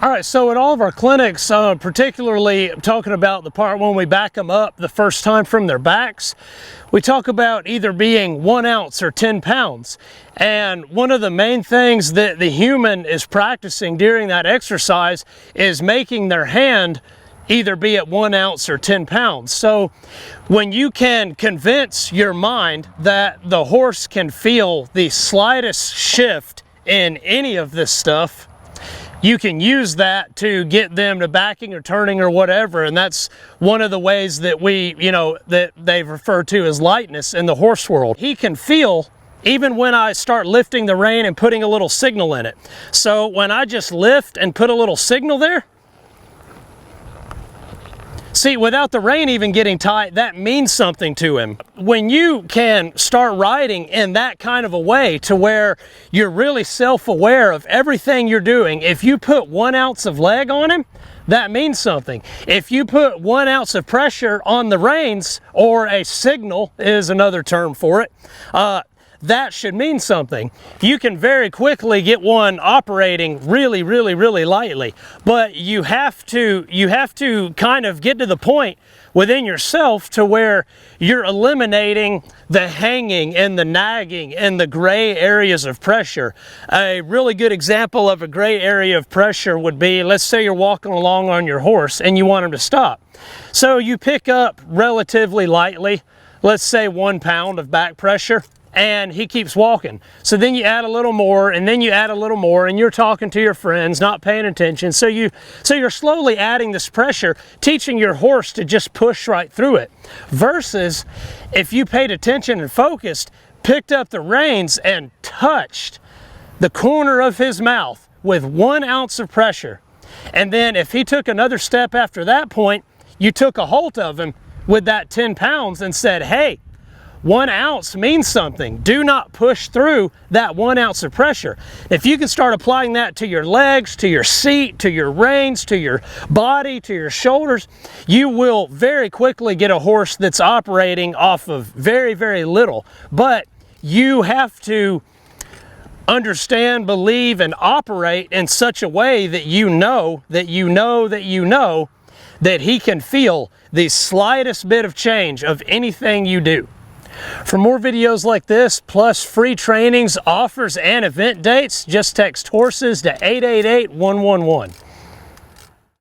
All right, so at all of our clinics, particularly talking about the part when we back them up the first time from their backs, we talk about either being 1 ounce or 10 pounds. And one of the main things that the human is practicing during that exercise is making their hand either be at 1 ounce or 10 pounds. So when you can convince your mind that the horse can feel the slightest shift in any of this stuff, you can use that to get them to backing or turning or whatever. And that's one of the ways that that they refer to as lightness in the horse world. He can feel even when I start lifting the rein and putting a little signal in it. So when I just lift and put a little signal there, see, without the rein even getting tight, that means something to him. When you can start riding in that kind of a way to where you're really self-aware of everything you're doing, if you put 1 ounce of leg on him, that means something. If you put 1 ounce of pressure on the reins, or a signal is another term for it, that should mean something. You can very quickly get one operating really lightly, but you have to kind of get to the point within yourself to where you're eliminating the hanging and the nagging and the gray areas of pressure. A really good example of a gray area of pressure would be, let's say you're walking along on your horse and you want him to stop. So you pick up relatively lightly, let's say 1 pound of back pressure, and he keeps walking. So then you add a little more, and then you add a little more, and you're talking to your friends, not paying attention. So you're slowly adding this pressure, teaching your horse to just push right through it. Versus if you paid attention and focused, picked up the reins and touched the corner of his mouth with 1 ounce of pressure. And then if he took another step after that point, you took a hold of him with that 10 pounds and said, hey, 1 ounce means something. Do not push through that 1 ounce of pressure. If you can start applying that to your legs, to your seat, to your reins, to your body, to your shoulders, you will very quickly get a horse that's operating off of very little. But you have to understand, believe, and operate in such a way that you know that he can feel the slightest bit of change of anything you do. For more videos like this, plus free trainings, offers, and event dates, just text HORSES to 888-111.